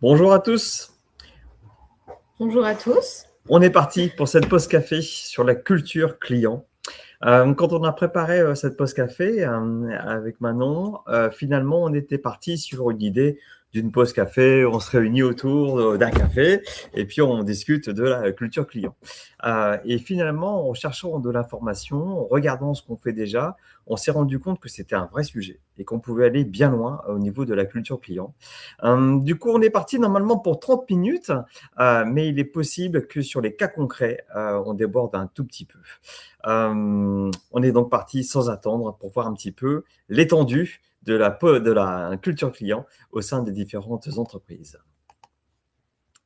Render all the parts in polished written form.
Bonjour à tous, Bonjour à tous. on est parti pour cette pause café sur la culture client. Quand on a préparé cette pause café avec Manon, finalement on était parti sur une idée d'une pause café, on se réunit autour d'un café et puis on discute de la culture client. Et finalement, en cherchant de l'information, en regardant ce qu'on fait déjà, on s'est rendu compte que c'était un vrai sujet et qu'on pouvait aller bien loin au niveau de la culture client. Du coup, on est parti normalement pour 30 minutes, mais il est possible que sur les cas concrets, on déborde un tout petit peu. On est donc parti sans attendre pour voir un petit peu l'étendue de la culture client au sein des différentes entreprises.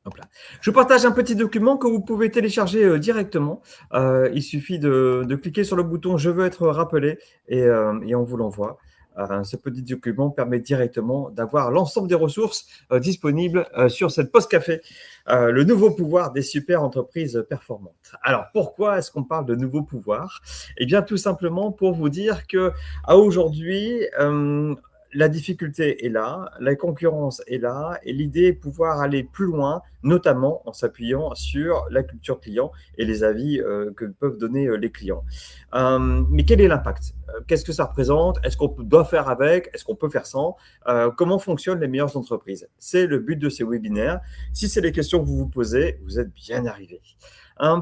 Hop là. Je partage un petit document que vous pouvez télécharger directement. Il suffit de cliquer sur le bouton « Je veux être rappelé » et on vous l'envoie. Ce petit document permet directement d'avoir l'ensemble des ressources disponibles sur cette pause café, le nouveau pouvoir des super entreprises performantes. Alors, pourquoi est-ce qu'on parle de nouveau pouvoir? Eh bien, tout simplement pour vous dire que à aujourd'hui, la difficulté est là, la concurrence est là, et l'idée est de pouvoir aller plus loin, notamment en s'appuyant sur la culture client et les avis que peuvent donner les clients. Mais quel est l'impact? Qu'est-ce que ça représente? Est-ce qu'on doit faire avec? Est-ce qu'on peut faire sans? Comment fonctionnent les meilleures entreprises? C'est le but de ces webinaires. Si c'est les questions que vous vous posez, vous êtes bien arrivés.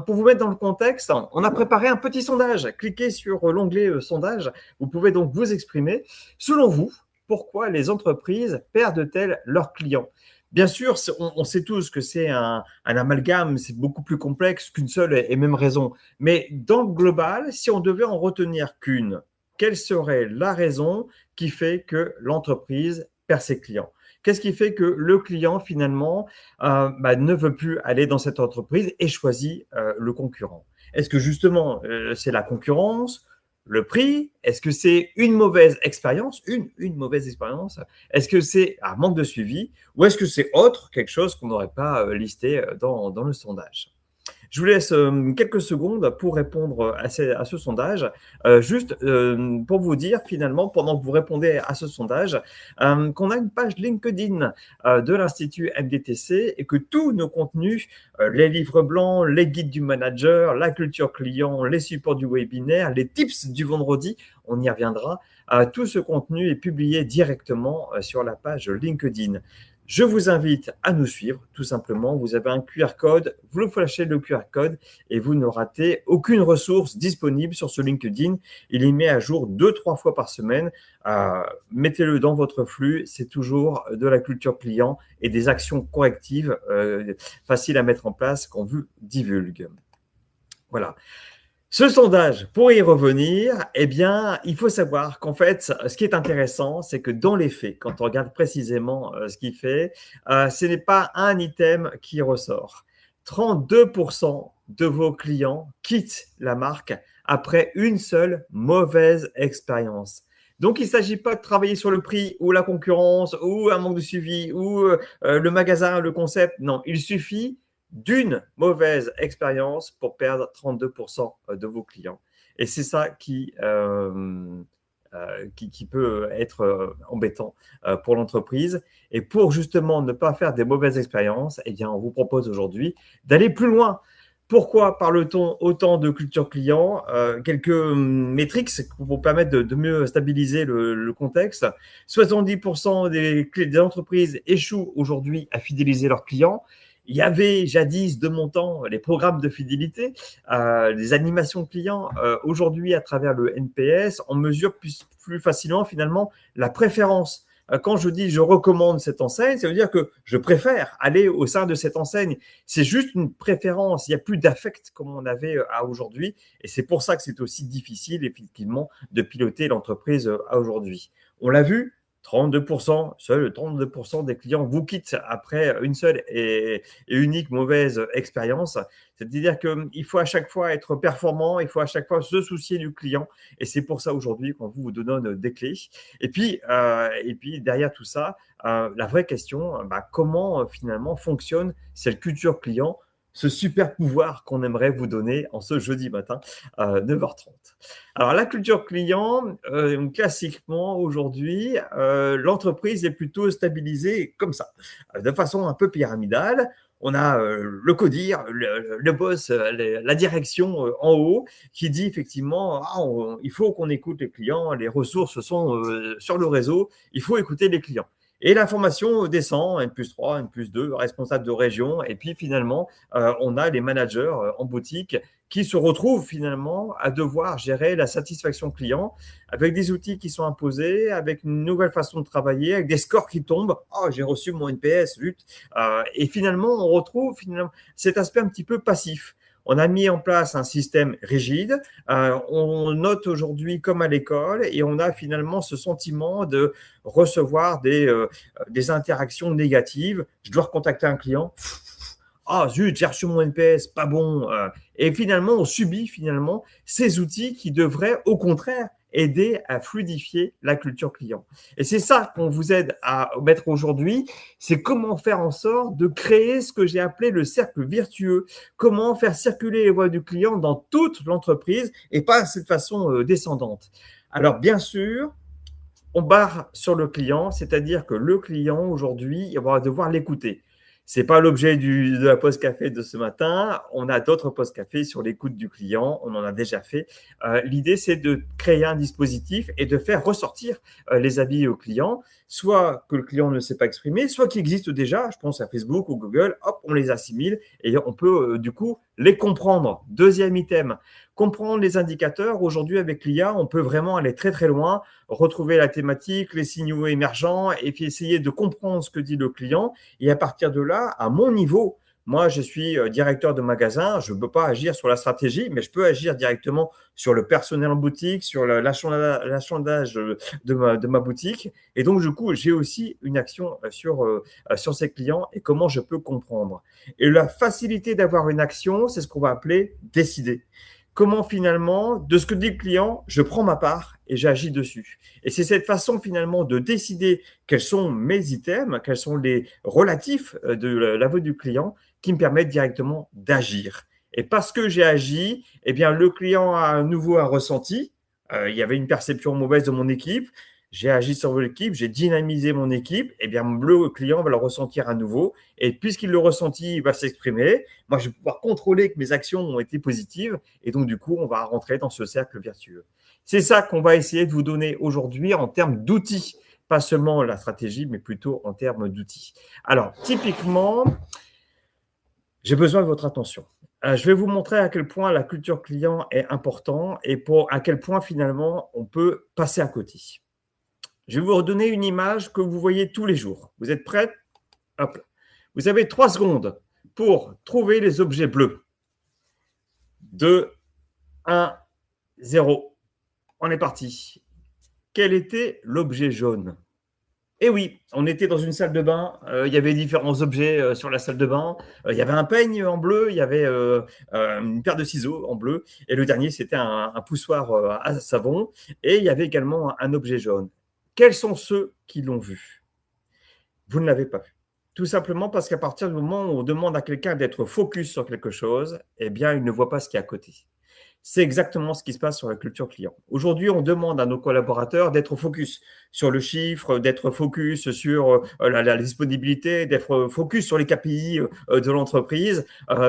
Pour vous mettre dans le contexte, on a préparé un petit sondage. Cliquez sur l'onglet sondage. Vous pouvez donc vous exprimer. Selon vous, pourquoi les entreprises perdent-elles leurs clients? Bien sûr, on sait tous que c'est un amalgame, c'est beaucoup plus complexe qu'une seule et même raison. Mais dans le global, si on devait en retenir qu'une, quelle serait la raison qui fait que l'entreprise perd ses clients? Qu'est-ce qui fait que le client, finalement, ne veut plus aller dans cette entreprise et choisit le concurrent? Est-ce que justement, c'est la concurrence, le prix? Est-ce que c'est une mauvaise expérience? Une mauvaise expérience? Est-ce que c'est un manque de suivi? Ou est-ce que c'est autre, quelque chose qu'on n'aurait pas listé dans le sondage? Je vous laisse quelques secondes pour répondre à ce sondage. Juste pour vous dire, finalement, pendant que vous répondez à ce sondage, qu'on a une page LinkedIn de l'Institut MDTC et que tous nos contenus, les livres blancs, les guides du manager, la culture client, les supports du webinaire, les tips du vendredi, on y reviendra, tout ce contenu est publié directement sur la page LinkedIn. Je vous invite à nous suivre, tout simplement. Vous avez un QR code, vous flashez le QR code et vous ne ratez aucune ressource disponible sur ce LinkedIn. Il est mis à jour 2-3 fois par semaine. Mettez-le dans votre flux. C'est toujours de la culture client et des actions correctives faciles à mettre en place qu'on vous divulgue. Voilà. Ce sondage, pour y revenir, eh bien, il faut savoir qu'en fait, ce qui est intéressant, c'est que dans les faits, quand on regarde précisément ce qu'il fait, ce n'est pas un item qui ressort. 32% de vos clients quittent la marque après une seule mauvaise expérience. Donc, il ne s'agit pas de travailler sur le prix ou la concurrence ou un manque de suivi ou le magasin, le concept. Non, il suffit d'une mauvaise expérience pour perdre 32% de vos clients. Et c'est ça qui peut être embêtant pour l'entreprise. Et pour justement ne pas faire des mauvaises expériences, eh bien, on vous propose aujourd'hui d'aller plus loin. Pourquoi parle-t-on autant de culture client? Quelques métriques pour vous permettre de mieux stabiliser le contexte. 70% des entreprises échouent aujourd'hui à fidéliser leurs clients. Il y avait jadis, de mon temps, les programmes de fidélité, les animations clients. Aujourd'hui, à travers le NPS, on mesure plus facilement finalement la préférence. Quand je dis je recommande cette enseigne, ça veut dire que je préfère aller au sein de cette enseigne. C'est juste une préférence. Il n'y a plus d'affect comme on avait à aujourd'hui. Et c'est pour ça que c'est aussi difficile, effectivement, de piloter l'entreprise à aujourd'hui. On l'a vu, 32%, seuls 32% des clients vous quittent après une seule et unique mauvaise expérience. C'est-à-dire qu'il faut à chaque fois être performant, il faut à chaque fois se soucier du client. Et c'est pour ça aujourd'hui qu'on vous donne des clés. Et puis derrière tout ça, la vraie question, comment finalement fonctionne cette culture client ce super pouvoir qu'on aimerait vous donner en ce jeudi matin à 9h30. Alors, la culture client, classiquement, aujourd'hui, l'entreprise est plutôt stabilisée comme ça, de façon un peu pyramidale. On a le codir, le boss, la direction en haut qui dit effectivement il faut qu'on écoute les clients, les ressources sont sur le réseau, il faut écouter les clients. Et l'information descend, N+3, N+2, responsable de région. Et puis finalement, on a les managers en boutique qui se retrouvent finalement à devoir gérer la satisfaction client avec des outils qui sont imposés, avec une nouvelle façon de travailler, avec des scores qui tombent. Oh, j'ai reçu mon NPS, zut. Et finalement, on retrouve finalement cet aspect un petit peu passif. On a mis en place un système rigide. On note aujourd'hui comme à l'école et on a finalement ce sentiment de recevoir des interactions négatives. Je dois recontacter un client. Ah zut, j'ai reçu mon NPS, pas bon. Et finalement, on subit finalement ces outils qui devraient au contraire aider à fluidifier la culture client. Et c'est ça qu'on vous aide à mettre aujourd'hui, c'est comment faire en sorte de créer ce que j'ai appelé le cercle vertueux, comment faire circuler les voix du client dans toute l'entreprise et pas de cette façon descendante. Alors bien sûr, on barre sur le client, c'est-à-dire que le client aujourd'hui, il va devoir l'écouter. Ce n'est pas l'objet de la pause café de ce matin. On a d'autres pauses café sur l'écoute du client. On en a déjà fait. L'idée, c'est de créer un dispositif et de faire ressortir les avis au client, soit que le client ne sait pas exprimer, soit qui existent déjà. Je pense à Facebook ou Google. Hop, on les assimile et on peut du coup les comprendre. Deuxième item, comprendre les indicateurs. Aujourd'hui, avec l'IA, on peut vraiment aller très, très loin, retrouver la thématique, les signaux émergents et puis essayer de comprendre ce que dit le client. Et à partir de là, à mon niveau, moi, je suis directeur de magasin, je ne peux pas agir sur la stratégie, mais je peux agir directement sur le personnel en boutique, sur l'achalandage de ma boutique. Et donc, du coup, j'ai aussi une action sur ces clients et comment je peux comprendre. Et la facilité d'avoir une action, c'est ce qu'on va appeler décider. Comment finalement, de ce que dit le client, je prends ma part et j'agis dessus. Et c'est cette façon finalement de décider quels sont mes items, quels sont les relatifs de la voix du client qui me permettent directement d'agir. Et parce que j'ai agi, eh bien, le client a à nouveau un ressenti. Il y avait une perception mauvaise de mon équipe. J'ai agi sur l'équipe, j'ai dynamisé mon équipe, eh bien, le client va le ressentir à nouveau. Et puisqu'il le ressentit, il va s'exprimer. Moi, je vais pouvoir contrôler que mes actions ont été positives. Et donc, du coup, on va rentrer dans ce cercle vertueux. C'est ça qu'on va essayer de vous donner aujourd'hui en termes d'outils. Pas seulement la stratégie, mais plutôt en termes d'outils. Alors, typiquement, j'ai besoin de votre attention. Je vais vous montrer à quel point la culture client est importante et à quel point, finalement, on peut passer à côté. Je vais vous redonner une image que vous voyez tous les jours. Vous êtes prêts? Hop. Vous avez 3 secondes pour trouver les objets bleus. 2, 1, 0. On est parti. Quel était l'objet jaune? Eh oui, on était dans une salle de bain. Il y avait différents objets sur la salle de bain. Il y avait un peigne en bleu. Il y avait une paire de ciseaux en bleu. Et le dernier, c'était un poussoir à savon. Et il y avait également un objet jaune. Quels sont ceux qui l'ont vu? Vous ne l'avez pas vu. Tout simplement parce qu'à partir du moment où on demande à quelqu'un d'être focus sur quelque chose, eh bien, il ne voit pas ce qui est à côté. C'est exactement ce qui se passe sur la culture client. Aujourd'hui, on demande à nos collaborateurs d'être focus sur le chiffre, d'être focus sur la disponibilité, d'être focus sur les KPI de l'entreprise,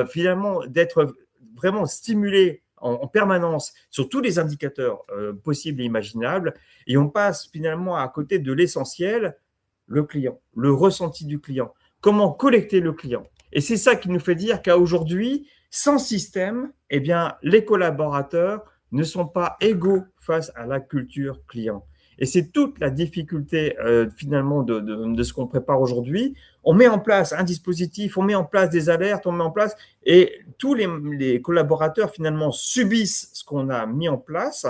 finalement, d'être vraiment stimulé en permanence sur tous les indicateurs possibles et imaginables, et on passe finalement à côté de l'essentiel, le client, le ressenti du client, comment collecter le client. Et c'est ça qui nous fait dire qu'à aujourd'hui, sans système, eh bien, les collaborateurs ne sont pas égaux face à la culture client. Et c'est toute la difficulté finalement de ce qu'on prépare aujourd'hui. On met en place un dispositif, on met en place des alertes, on met en place et tous les collaborateurs finalement subissent ce qu'on a mis en place.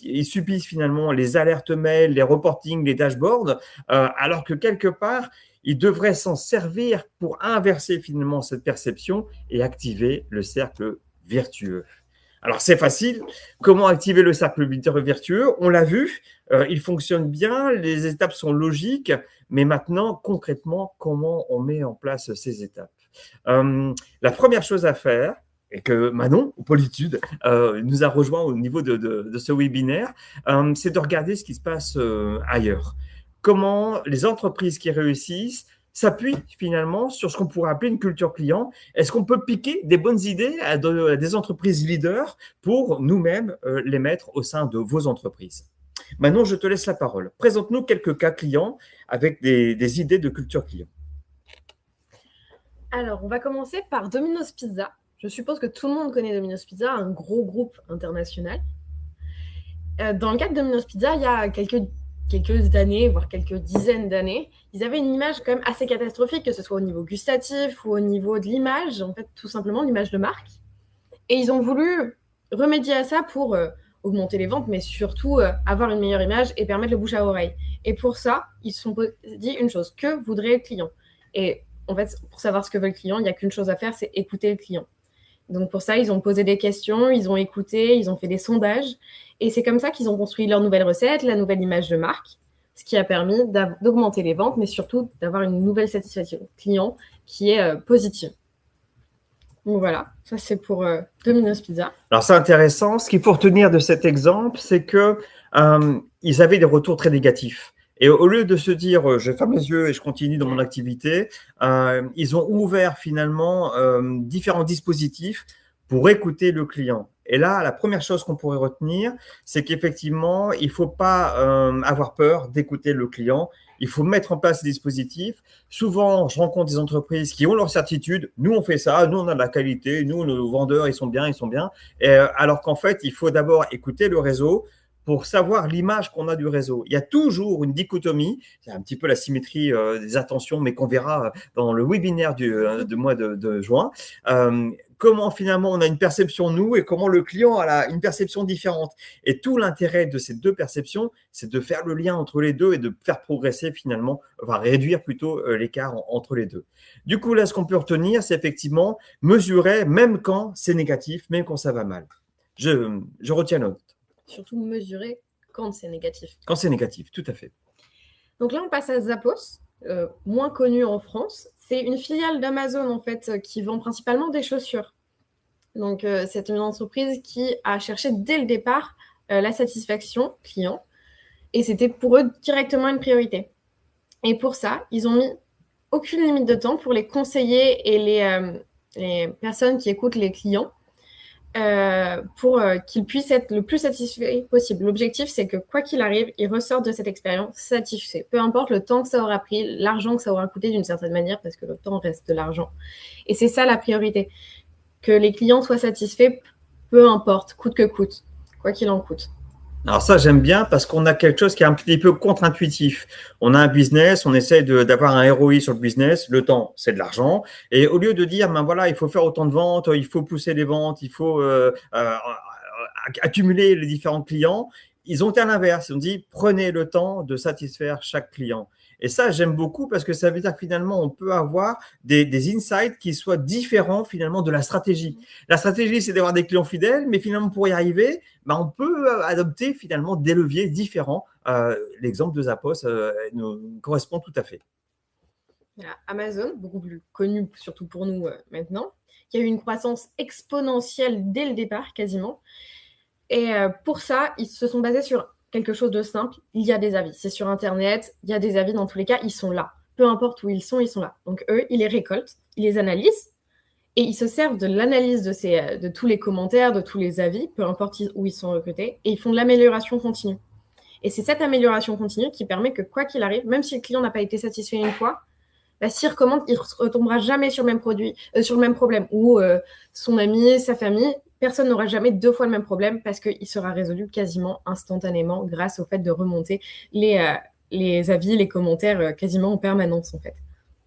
Ils subissent finalement les alertes mail, les reportings, les dashboards, alors que quelque part, ils devraient s'en servir pour inverser finalement cette perception et activer le cercle vertueux. Alors, c'est facile. Comment activer le cercle vertueux? On l'a vu, il fonctionne bien, les étapes sont logiques, mais maintenant, concrètement, comment on met en place ces étapes? La première chose à faire, et que Manon, au Politude, nous a rejoint au niveau de ce webinaire, c'est de regarder ce qui se passe ailleurs. Comment les entreprises qui réussissent s'appuient finalement sur ce qu'on pourrait appeler une culture client. Est-ce qu'on peut piquer des bonnes idées à des entreprises leaders pour nous-mêmes les mettre au sein de vos entreprises? Manon, je te laisse la parole. Présente-nous quelques cas clients avec des idées de culture client. Alors, on va commencer par Domino's Pizza. Je suppose que tout le monde connaît Domino's Pizza, un gros groupe international. Dans le cas de Domino's Pizza, il y a quelques années, voire quelques dizaines d'années, ils avaient une image quand même assez catastrophique, que ce soit au niveau gustatif ou au niveau de l'image, en fait, tout simplement l'image de marque. Et ils ont voulu remédier à ça pour augmenter les ventes, mais surtout avoir une meilleure image et permettre le bouche à oreille. Et pour ça, ils se sont dit une chose: que voudrait le client? Et en fait, pour savoir ce que veut le client, il n'y a qu'une chose à faire, c'est écouter le client. Donc pour ça, ils ont posé des questions, ils ont écouté, ils ont fait des sondages. Et c'est comme ça qu'ils ont construit leur nouvelle recette, la nouvelle image de marque, ce qui a permis d'augmenter les ventes, mais surtout d'avoir une nouvelle satisfaction client qui est positive. Donc voilà, ça c'est pour Domino's Pizza. Alors c'est intéressant. Ce qu'il faut retenir de cet exemple, c'est qu'ils avaient des retours très négatifs. Et au lieu de se dire je ferme les yeux et je continue dans mon activité, ils ont ouvert finalement différents dispositifs pour écouter le client. Et là, la première chose qu'on pourrait retenir, c'est qu'effectivement, il ne faut pas avoir peur d'écouter le client. Il faut mettre en place ces dispositifs. Souvent, je rencontre des entreprises qui ont leur certitude. Nous, on fait ça. Nous, on a de la qualité. Nous, nos vendeurs, ils sont bien, ils sont bien. Et, alors qu'en fait, il faut d'abord écouter le réseau pour savoir l'image qu'on a du réseau. Il y a toujours une dichotomie, c'est un petit peu la symétrie des attentions, mais qu'on verra dans le webinaire du mois de juin. Comment finalement on a une perception nous et comment le client a une perception différente. Et tout l'intérêt de ces deux perceptions, c'est de faire le lien entre les deux et de faire progresser finalement, enfin réduire plutôt l'écart entre les deux. Du coup, là, ce qu'on peut retenir, c'est effectivement mesurer même quand c'est négatif, même quand ça va mal. Je retiens note. Surtout mesurer quand c'est négatif. Quand c'est négatif, tout à fait. Donc là, on passe à Zappos, moins connu en France. C'est une filiale d'Amazon, en fait, qui vend principalement des chaussures. Donc, c'est une entreprise qui a cherché dès le départ la satisfaction client. Et c'était pour eux directement une priorité. Et pour ça, ils ont mis aucune limite de temps pour les conseillers et les personnes qui écoutent les clients pour qu'ils puissent être le plus satisfaits possible. L'objectif, c'est que quoi qu'il arrive, ils ressortent de cette expérience satisfaits. Peu importe le temps que ça aura pris, l'argent que ça aura coûté d'une certaine manière, parce que le temps reste de l'argent. Et c'est ça la priorité, que les clients soient satisfaits, peu importe, coûte que coûte, quoi qu'il en coûte. Alors ça, j'aime bien parce qu'on a quelque chose qui est un petit peu contre-intuitif. On a un business, on essaie d'avoir un ROI sur le business. Le temps, c'est de l'argent. Et au lieu de dire, ben voilà, il faut faire autant de ventes, il faut pousser les ventes, il faut accumuler les différents clients, ils ont été à l'inverse. Ils ont dit, prenez le temps de satisfaire chaque client. Et ça, j'aime beaucoup parce que ça veut dire que finalement, on peut avoir des insights qui soient différents finalement de la stratégie. La stratégie, c'est d'avoir des clients fidèles, mais finalement, pour y arriver, ben, on peut adopter finalement des leviers différents. L'exemple de Zappos nous correspond tout à fait. Voilà, Amazon, beaucoup plus connu surtout pour nous maintenant, qui a eu une croissance exponentielle dès le départ quasiment. Et pour ça, ils se sont basés sur quelque chose de simple, il y a des avis. C'est sur Internet, il y a des avis dans tous les cas, ils sont là. Peu importe où ils sont là. Donc eux, ils les récoltent, ils les analysent et ils se servent de l'analyse de tous les commentaires, de tous les avis, peu importe où ils sont recrutés, et ils font de l'amélioration continue. Et c'est cette amélioration continue qui permet que quoi qu'il arrive, même si le client n'a pas été satisfait une fois, bah, s'il recommande, il ne retombera jamais sur le même produit, sur le même problème. Ou son ami, sa famille, personne n'aura jamais deux fois le même problème parce qu'il sera résolu quasiment instantanément grâce au fait de remonter les avis, les commentaires quasiment en permanence en fait.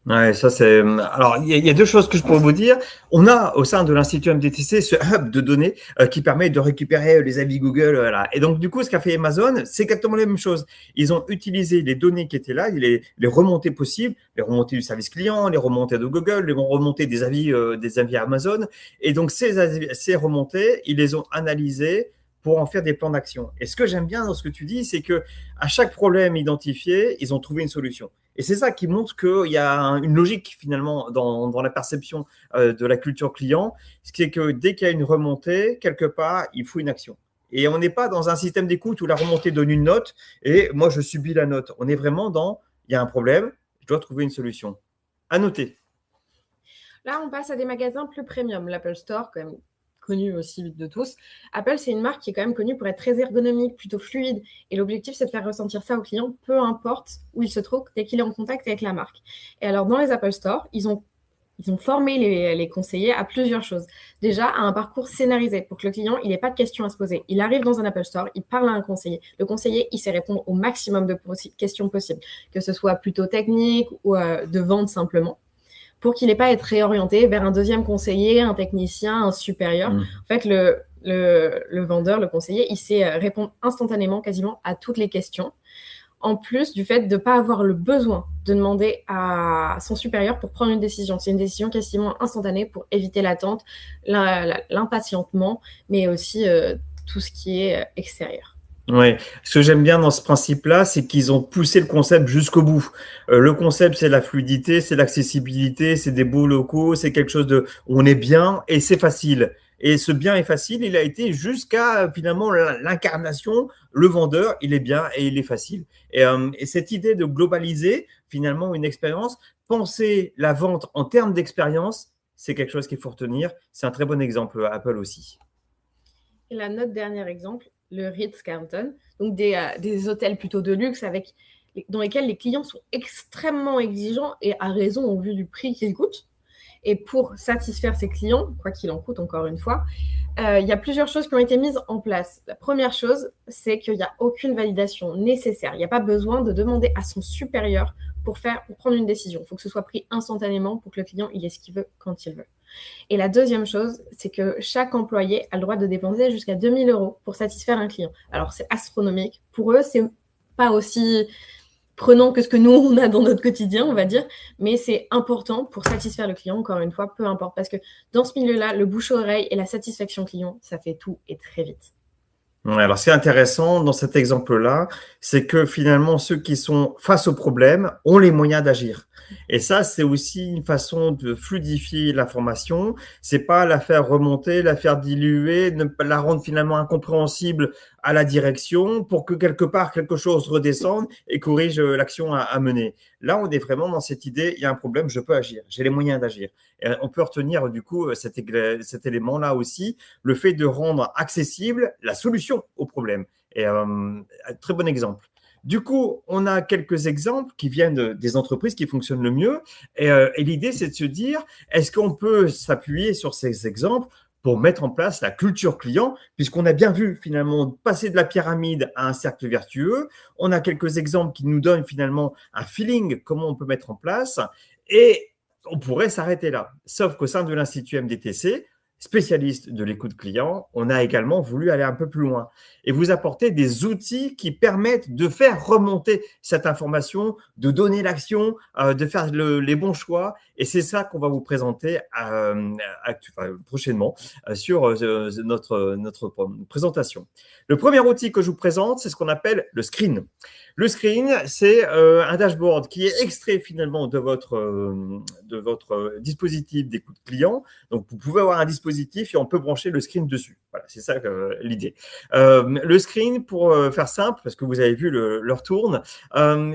Ouais, ça c'est. Alors, il y a deux choses que je pourrais vous dire. On a au sein de l'Institut MDTC ce hub de données qui permet de récupérer les avis Google. Voilà. Et donc, du coup, ce qu'a fait Amazon, c'est exactement la même chose. Ils ont utilisé les données qui étaient là, les remontées possibles, les remontées du service client, les remontées de Google, les remontées des avis Amazon. Et donc, ces remontées, ils les ont analysées pour en faire des plans d'action. Et ce que j'aime bien dans ce que tu dis, c'est que à chaque problème identifié, ils ont trouvé une solution. Et c'est ça qui montre qu'il y a une logique finalement dans la perception de la culture client, ce qui est que dès qu'il y a une remontée, quelque part, il faut une action. Et on n'est pas dans un système d'écoute où la remontée donne une note et moi, je subis la note. On est vraiment dans, il y a un problème, je dois trouver une solution. À noter. Là, on passe à des magasins plus premium. L'Apple Store, quand même connu aussi de tous. Apple, c'est une marque qui est quand même connue pour être très ergonomique, plutôt fluide. Et l'objectif, c'est de faire ressentir ça au client, peu importe où il se trouve, dès qu'il est en contact avec la marque. Et alors, dans les Apple Store, ils ont formé les conseillers à plusieurs choses. Déjà, à un parcours scénarisé pour que le client, il n'ait pas de questions à se poser. Il arrive dans un Apple Store, il parle à un conseiller. Le conseiller, il sait répondre au maximum de questions possibles, que ce soit plutôt technique ou de vente simplement, pour qu'il n'ait pas à être réorienté vers un deuxième conseiller, un technicien, un supérieur. En fait, le vendeur, le conseiller, il sait répondre instantanément quasiment à toutes les questions. En plus du fait de ne pas avoir le besoin de demander à son supérieur pour prendre une décision. C'est une décision quasiment instantanée pour éviter l'attente, l'impatientement, mais aussi tout ce qui est extérieur. Oui, ce que j'aime bien dans ce principe-là, c'est qu'ils ont poussé le concept jusqu'au bout. Le concept, c'est la fluidité, c'est l'accessibilité, c'est des beaux locaux, c'est quelque chose de, on est bien et c'est facile. Et ce bien et facile, il a été jusqu'à finalement l'incarnation. Le vendeur, il est bien et il est facile. Et cette idée de globaliser finalement une expérience, penser la vente en termes d'expérience, c'est quelque chose qu'il faut retenir. C'est un très bon exemple, Apple aussi. Et là, notre dernier exemple, le Ritz-Carlton, donc des hôtels plutôt de luxe dans lesquels les clients sont extrêmement exigeants et à raison au vu du prix qu'ils coûtent. Et pour satisfaire ces clients, quoi qu'il en coûte encore une fois, il y a plusieurs choses qui ont été mises en place. La première chose, c'est qu'il n'y a aucune validation nécessaire. Il n'y a pas besoin de demander à son supérieur pour prendre une décision. Il faut que ce soit pris instantanément pour que le client il ait ce qu'il veut quand il veut. Et la deuxième chose, c'est que chaque employé a le droit de dépenser jusqu'à 2 000 € pour satisfaire un client. Alors, c'est astronomique. Pour eux, c'est pas aussi prenant que ce que nous, on a dans notre quotidien, on va dire, mais c'est important pour satisfaire le client, encore une fois, peu importe. Parce que dans ce milieu-là, le bouche-oreille et la satisfaction client, ça fait tout et très vite. Alors, ce qui est intéressant dans cet exemple-là, c'est que finalement, ceux qui sont face au problème ont les moyens d'agir. Et ça, c'est aussi une façon de fluidifier l'information. C'est pas la faire remonter, la faire diluer, ne pas la rendre finalement incompréhensible à la direction pour que quelque part quelque chose redescende et corrige l'action à mener. Là, on est vraiment dans cette idée, il y a un problème, je peux agir, j'ai les moyens d'agir. Et on peut retenir du coup cet élément-là aussi, le fait de rendre accessible la solution au problème. Et très bon exemple. Du coup, on a quelques exemples qui viennent des entreprises qui fonctionnent le mieux. Et l'idée, c'est de se dire, est-ce qu'on peut s'appuyer sur ces exemples pour mettre en place la culture client, puisqu'on a bien vu finalement passer de la pyramide à un cercle vertueux. On a quelques exemples qui nous donnent finalement un feeling, comment on peut mettre en place. Et on pourrait s'arrêter là. Sauf qu'au sein de l'Institut MDTC, spécialiste de l'écoute client, on a également voulu aller un peu plus loin et vous apporter des outils qui permettent de faire remonter cette information, de donner l'action, de faire les bons choix. Et c'est ça qu'on va vous présenter prochainement sur notre présentation. Le premier outil que je vous présente, c'est ce qu'on appelle le screen. Le screen, c'est un dashboard qui est extrait finalement de votre dispositif d'écoute client. Donc, vous pouvez avoir un dispositif et on peut brancher le screen dessus. Voilà, c'est ça l'idée. Le screen, pour faire simple, parce que vous avez vu l'heure tourne,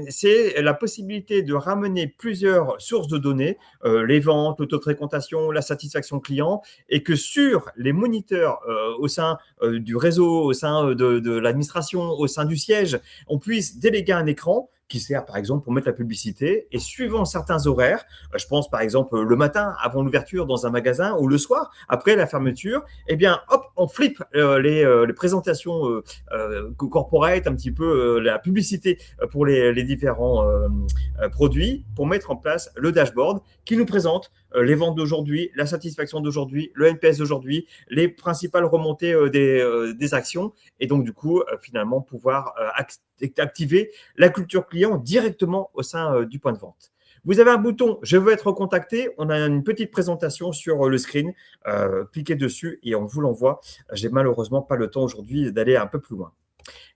c'est la possibilité de ramener plusieurs sources de données, les ventes, l'autofréquentation, la satisfaction client, et que sur les moniteurs au sein du réseau, au sein de l'administration, au sein du siège, on puisse déléguer un écran qui sert par exemple pour mettre la publicité et suivant certains horaires, je pense par exemple le matin avant l'ouverture dans un magasin ou le soir après la fermeture, eh bien hop, on flippe les présentations corporate, un petit peu la publicité pour les différents produits pour mettre en place le dashboard qui nous présente les ventes d'aujourd'hui, la satisfaction d'aujourd'hui, le NPS d'aujourd'hui, les principales remontées des actions et donc du coup finalement pouvoir activer la culture client directement au sein du point de vente. Vous avez un bouton « Je veux être contacté ». On a une petite présentation sur le screen. Cliquez dessus et on vous l'envoie. J'ai malheureusement pas le temps aujourd'hui d'aller un peu plus loin.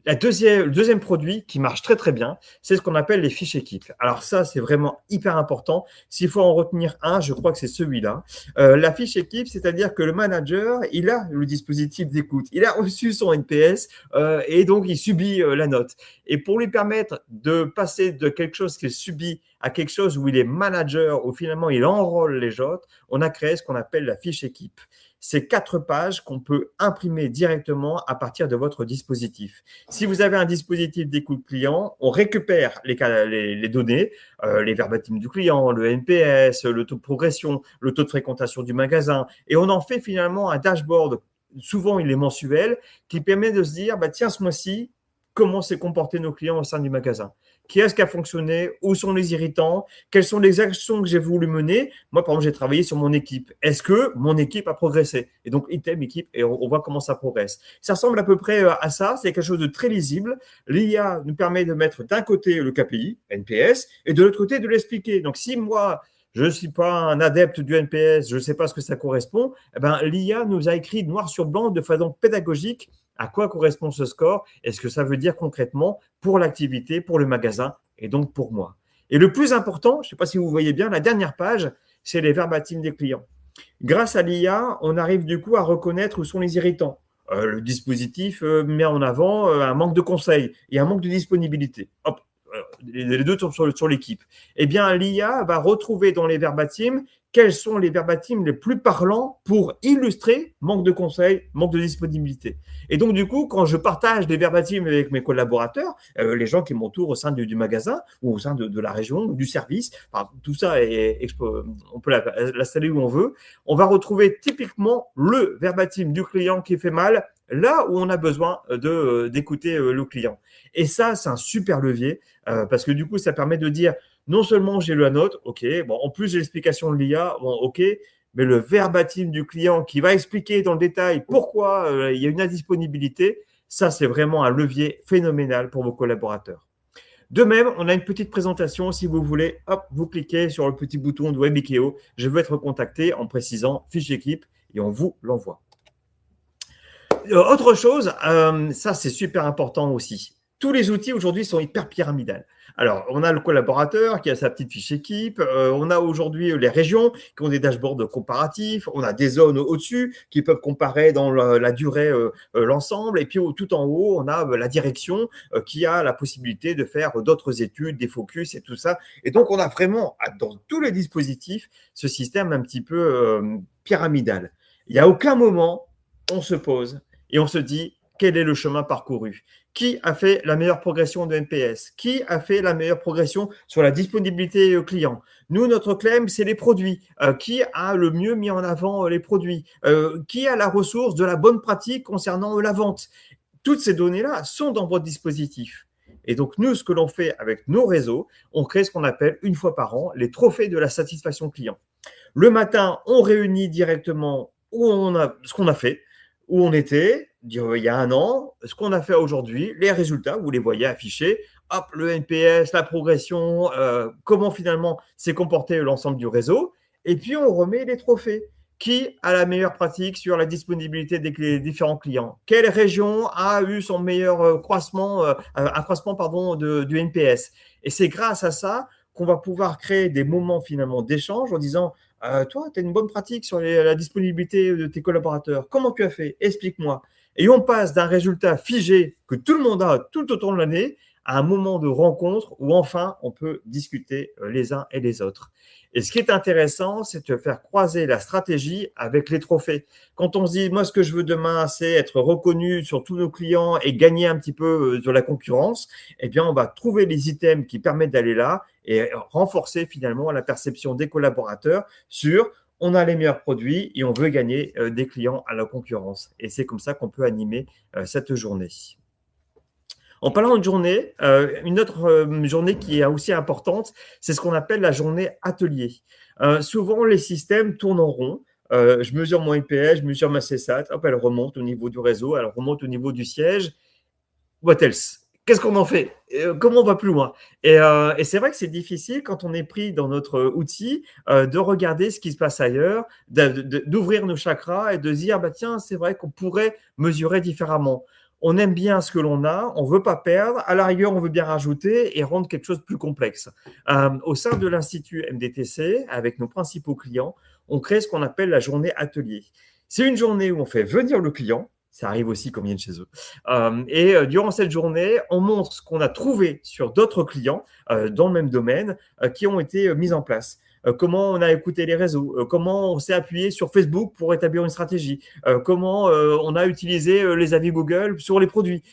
Le deuxième produit qui marche très très bien, c'est ce qu'on appelle les fiches équipes. Alors ça, c'est vraiment hyper important. S'il faut en retenir un, je crois que c'est celui-là. La fiche équipe, c'est-à-dire que le manager, il a le dispositif d'écoute, il a reçu son NPS et donc il subit la note. Et pour lui permettre de passer de quelque chose qu'il subit à quelque chose où il est manager, où finalement il enrôle les autres, on a créé ce qu'on appelle la fiche équipe. C'est 4 pages qu'on peut imprimer directement à partir de votre dispositif. Si vous avez un dispositif d'écoute client, on récupère les données, les verbatims du client, le NPS, le taux de progression, le taux de fréquentation du magasin, et on en fait finalement un dashboard, souvent il est mensuel, qui permet de se dire, bah, tiens, ce mois-ci, comment s'est comporté nos clients au sein du magasin? Qui est-ce qui a fonctionné? Où sont les irritants? Quelles sont les actions que j'ai voulu mener? Moi, par exemple, j'ai travaillé sur mon équipe. Est-ce que mon équipe a progressé? Et donc, item, équipe, et on voit comment ça progresse. Ça ressemble à peu près à ça. C'est quelque chose de très lisible. L'IA nous permet de mettre d'un côté le KPI, NPS, et de l'autre côté de l'expliquer. Donc, si moi, je ne suis pas un adepte du NPS, je ne sais pas ce que ça correspond, eh ben, l'IA nous a écrit noir sur blanc de façon pédagogique à quoi correspond ce score et ce que ça veut dire concrètement pour l'activité, pour le magasin et donc pour moi. Et le plus important, je ne sais pas si vous voyez bien, la dernière page, c'est les verbatims des clients. Grâce à l'IA, on arrive du coup à reconnaître où sont les irritants. Le dispositif met en avant un manque de conseils et un manque de disponibilité. Hop, les deux sur l'équipe. Eh bien, l'IA va retrouver dans les verbatims quels sont les verbatims les plus parlants pour illustrer manque de conseils, manque de disponibilité. Et donc, du coup, quand je partage des verbatims avec mes collaborateurs, les gens qui m'entourent au sein du magasin ou au sein de la région, du service, enfin, tout ça, on peut l'installer où on veut, on va retrouver typiquement le verbatim du client qui fait mal, là où on a besoin d'écouter le client. Et ça, c'est un super levier parce que du coup, ça permet de dire non seulement j'ai la note, ok, bon, en plus j'ai l'explication de l'IA, bon, ok, mais le verbatim du client qui va expliquer dans le détail pourquoi il y a une indisponibilité, ça, c'est vraiment un levier phénoménal pour vos collaborateurs. De même, on a une petite présentation, si vous voulez, hop, vous cliquez sur le petit bouton de Webikeo, je veux être contacté en précisant fiche équipe et on vous l'envoie. Autre chose, ça c'est super important aussi. Tous les outils aujourd'hui sont hyper pyramidales. Alors, on a le collaborateur qui a sa petite fiche équipe, on a aujourd'hui les régions qui ont des dashboards comparatifs, on a des zones au-dessus qui peuvent comparer dans la durée l'ensemble, et puis tout en haut, on a la direction qui a la possibilité de faire d'autres études, des focus et tout ça. Et donc, on a vraiment, dans tous les dispositifs, ce système un petit peu pyramidal. Il n'y a aucun moment, on se pose et on se dit quel est le chemin parcouru. Qui a fait la meilleure progression de NPS? Qui a fait la meilleure progression sur la disponibilité client? Nous, notre claim, c'est les produits. Qui a le mieux mis en avant les produits? Qui a la ressource de la bonne pratique concernant la vente? Toutes ces données-là sont dans votre dispositif. Et donc, nous, ce que l'on fait avec nos réseaux, on crée ce qu'on appelle une fois par an les trophées de la satisfaction client. Le matin, on réunit directement ce qu'on a fait, où on était il y a un an, ce qu'on a fait aujourd'hui, les résultats, vous les voyez affichés, hop, le NPS, la progression, comment finalement s'est comporté l'ensemble du réseau, et puis on remet les trophées. Qui a la meilleure pratique sur la disponibilité des différents clients? Quelle région a eu son meilleur croissement, du NPS? Et c'est grâce à ça qu'on va pouvoir créer des moments finalement d'échange en disant toi, tu as une bonne pratique sur la disponibilité de tes collaborateurs. Comment tu as fait? Explique-moi. Et on passe d'un résultat figé que tout le monde a tout au long de l'année à un moment de rencontre où enfin on peut discuter les uns et les autres. Et ce qui est intéressant, c'est de faire croiser la stratégie avec les trophées. Quand on se dit, moi, ce que je veux demain, c'est être reconnu sur tous nos clients et gagner un petit peu sur la concurrence, eh bien, on va trouver les items qui permettent d'aller là et renforcer finalement la perception des collaborateurs sur on a les meilleurs produits et on veut gagner des clients à la concurrence. Et c'est comme ça qu'on peut animer cette journée. En parlant de journée, une autre journée qui est aussi importante, c'est ce qu'on appelle la journée atelier. Souvent, les systèmes tournent en rond. Je mesure mon IPS, je mesure ma CSAT, hop, elle remonte au niveau du réseau, elle remonte au niveau du siège. What else? Qu'est-ce qu'on en fait? Comment on va plus loin? Et c'est vrai que c'est difficile quand on est pris dans notre outil de regarder ce qui se passe ailleurs, d'ouvrir nos chakras et de se dire, bah, tiens, c'est vrai qu'on pourrait mesurer différemment. on aime bien ce que l'on a, on ne veut pas perdre, à la rigueur, on veut bien rajouter et rendre quelque chose de plus complexe. Au sein de l'Institut MDTC, avec nos principaux clients, on crée ce qu'on appelle la journée atelier. C'est une journée où on fait venir le client, ça arrive aussi qu'on vienne chez eux, durant cette journée, on montre ce qu'on a trouvé sur d'autres clients dans le même domaine qui ont été mis en place. Comment on a écouté les réseaux, comment on s'est appuyé sur Facebook pour établir une stratégie, comment on a utilisé les avis Google sur les produits,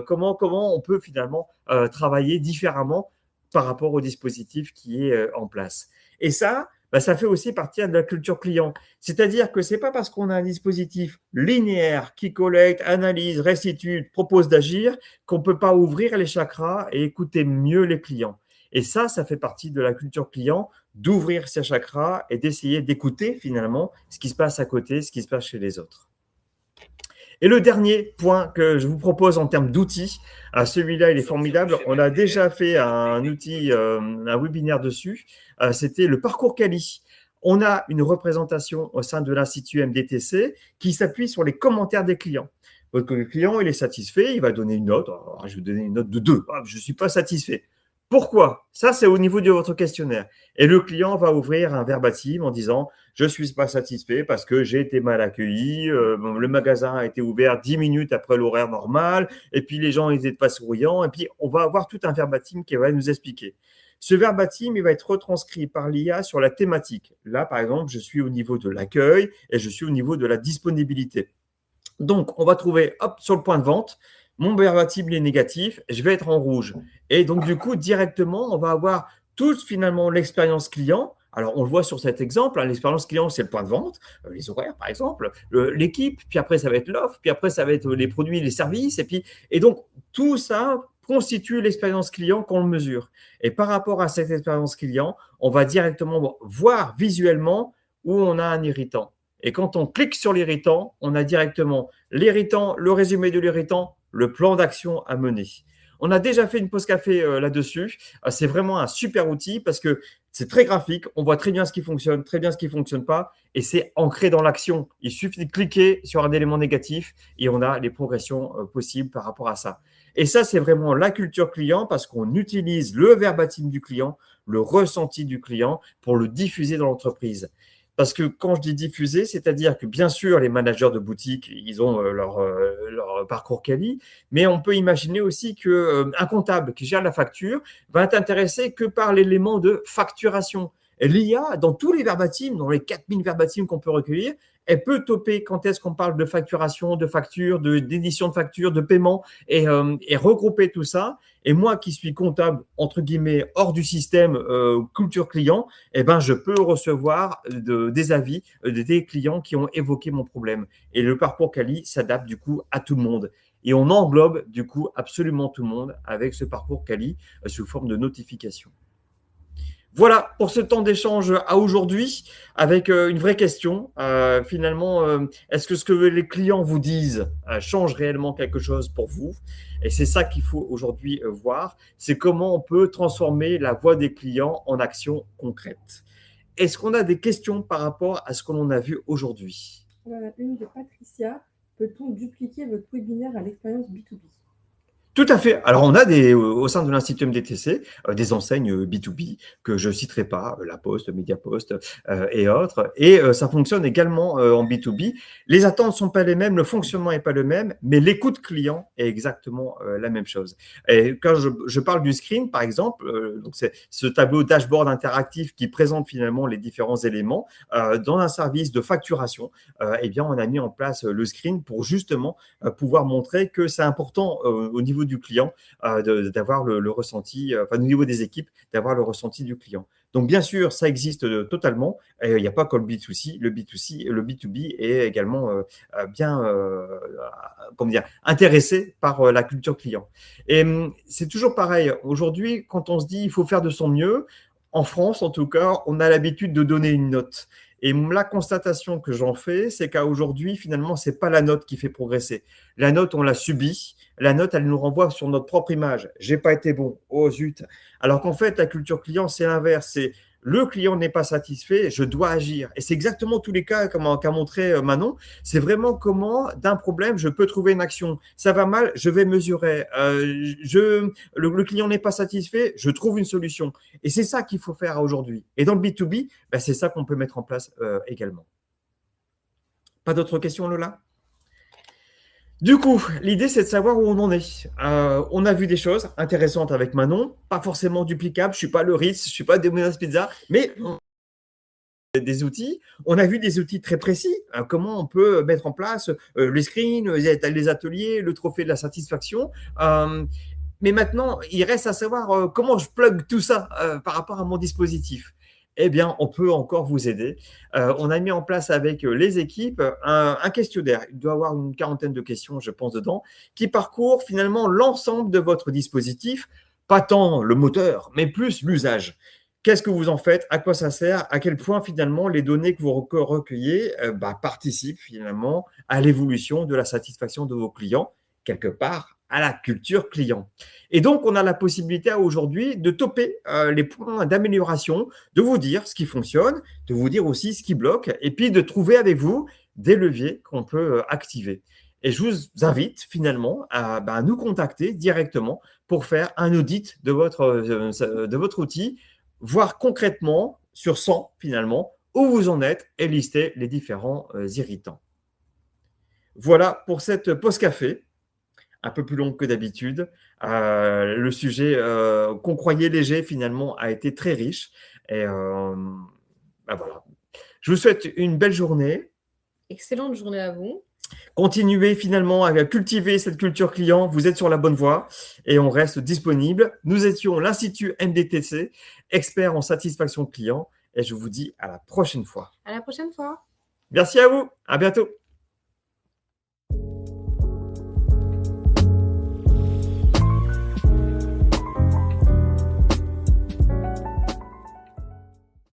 comment on peut finalement travailler différemment par rapport au dispositif qui est en place. Et ça, ça fait aussi partie de la culture client. C'est-à-dire que ce n'est pas parce qu'on a un dispositif linéaire qui collecte, analyse, restitue, propose d'agir qu'on ne peut pas ouvrir les chakras et écouter mieux les clients. Et ça fait partie de la culture client, d'ouvrir ses chakras et d'essayer d'écouter finalement ce qui se passe à côté, ce qui se passe chez les autres. Et le dernier point que je vous propose en termes d'outils, celui-là, il est formidable. On a déjà fait un outil, un webinaire dessus. C'était le parcours Quali. On a une représentation au sein de l'Institut MDTC qui s'appuie sur les commentaires des clients. Votre client, il est satisfait, il va donner une note. Alors, je vais donner une note de 2. Je ne suis pas satisfait. Pourquoi? Ça, c'est au niveau de votre questionnaire. Et le client va ouvrir un verbatim en disant « Je ne suis pas satisfait parce que j'ai été mal accueilli, le magasin a été ouvert 10 minutes après l'horaire normal, et puis les gens n'étaient pas souriants. » Et puis, on va avoir tout un verbatim qui va nous expliquer. Ce verbatim, il va être retranscrit par l'IA sur la thématique. Là, par exemple, je suis au niveau de l'accueil et je suis au niveau de la disponibilité. Donc, on va trouver, hop, sur le point de vente, mon verbatim est négatif, je vais être en rouge. Et donc, du coup, directement, on va avoir toute finalement l'expérience client. Alors, on le voit sur cet exemple, l'expérience client, c'est le point de vente, les horaires, par exemple, l'équipe, puis après, ça va être l'offre, puis après, ça va être les produits, les services. Et donc, tout ça constitue l'expérience client qu'on le mesure. Et par rapport à cette expérience client, on va directement voir visuellement où on a un irritant. Et quand on clique sur l'irritant, on a directement l'irritant, le résumé de l'irritant, le plan d'action à mener. On a déjà fait une pause café là-dessus. C'est vraiment un super outil parce que c'est très graphique. On voit très bien ce qui fonctionne, très bien ce qui ne fonctionne pas. Et c'est ancré dans l'action. Il suffit de cliquer sur un élément négatif et on a les progressions possibles par rapport à ça. Et ça, c'est vraiment la culture client parce qu'on utilise le verbatim du client, le ressenti du client pour le diffuser dans l'entreprise. Parce que quand je dis diffuser, c'est-à-dire que bien sûr, les managers de boutique, ils ont leur parcours Quali, mais on peut imaginer aussi qu'un comptable qui gère la facture va être intéressé que par l'élément de facturation. Et l'IA, dans tous les verbatims, dans les 4000 verbatims qu'on peut recueillir, elle peut toper quand est-ce qu'on parle de facturation, de facture, d'édition de facture, de paiement et regrouper tout ça. Et moi qui suis comptable, entre guillemets, hors du système culture client, eh ben, je peux recevoir des avis des clients qui ont évoqué mon problème. Et le parcours Quali s'adapte du coup à tout le monde. Et on englobe du coup absolument tout le monde avec ce parcours Quali sous forme de notification. Voilà pour ce temps d'échange à aujourd'hui avec une vraie question. Finalement, est-ce que ce que les clients vous disent change réellement quelque chose pour vous? Et c'est ça qu'il faut aujourd'hui voir. C'est comment on peut transformer la voix des clients en action concrète. Est-ce qu'on a des questions par rapport à ce que l'on a vu aujourd'hui? Une de Patricia. Peut-on dupliquer votre webinaire à l'expérience B2B? Tout à fait. Alors, on a au sein de l'Institut MDTC des enseignes B2B que je ne citerai pas, La Poste, Mediapost et autres. Et ça fonctionne également en B2B. Les attentes ne sont pas les mêmes, le fonctionnement n'est pas le même, mais l'écoute client est exactement la même chose. Et quand je parle du screen, par exemple, donc c'est ce tableau dashboard interactif qui présente finalement les différents éléments dans un service de facturation, eh bien, on a mis en place le screen pour justement pouvoir montrer que c'est important au niveau du client d'avoir le ressenti, enfin au niveau des équipes, d'avoir le ressenti du client. Donc bien sûr, ça existe totalement. Il n'y a pas que le B2C, le B2C, le B2B est également bien comment dire, intéressé par la culture client. Et c'est toujours pareil. Aujourd'hui, quand on se dit il faut faire de son mieux, en France en tout cas, on a l'habitude de donner une note. Et la constatation que j'en fais, c'est qu'aujourd'hui, finalement, ce n'est pas la note qui fait progresser. La note, on l'a subie. La note, elle nous renvoie sur notre propre image. J'ai pas été bon. Oh zut. Alors qu'en fait, la culture client, c'est l'inverse. C'est le client n'est pas satisfait, je dois agir. Et c'est exactement tous les cas qu'a montré Manon. C'est vraiment comment, d'un problème, je peux trouver une action. Ça va mal, je vais mesurer. Le client n'est pas satisfait, je trouve une solution. Et c'est ça qu'il faut faire aujourd'hui. Et dans le B2B, ben, c'est ça qu'on peut mettre en place également. Pas d'autres questions, Lola? Du coup, l'idée, c'est de savoir où on en est. On a vu des choses intéressantes avec Manon, pas forcément duplicables. Je ne suis pas le Ritz, je ne suis pas Domino's Pizza, mais des outils. On a vu des outils très précis. Comment on peut mettre en place les screens, les ateliers, le trophée de la satisfaction. Mais maintenant, il reste à savoir comment je plug tout ça par rapport à mon dispositif. Eh bien, on peut encore vous aider. On a mis en place avec les équipes un questionnaire. Il doit y avoir une quarantaine de questions, je pense, dedans, qui parcourt finalement l'ensemble de votre dispositif, pas tant le moteur, mais plus l'usage. Qu'est-ce que vous en faites? À quoi ça sert? À quel point finalement les données que vous recueillez participent finalement à l'évolution de la satisfaction de vos clients, quelque part à la culture client. Et donc, on a la possibilité aujourd'hui de toper les points d'amélioration, de vous dire ce qui fonctionne, de vous dire aussi ce qui bloque, et puis de trouver avec vous des leviers qu'on peut activer. Et je vous invite finalement à nous contacter directement pour faire un audit de votre outil, voir concrètement sur 100 finalement où vous en êtes et lister les différents irritants. Voilà pour cette pause café. Un peu plus longue que d'habitude. Le sujet qu'on croyait léger, finalement, a été très riche. Et voilà. Je vous souhaite une belle journée. Excellente journée à vous. Continuez finalement à cultiver cette culture client. Vous êtes sur la bonne voie et on reste disponible. Nous étions l'Institut MDTC, expert en satisfaction client. Et je vous dis à la prochaine fois. À la prochaine fois. Merci à vous. À bientôt.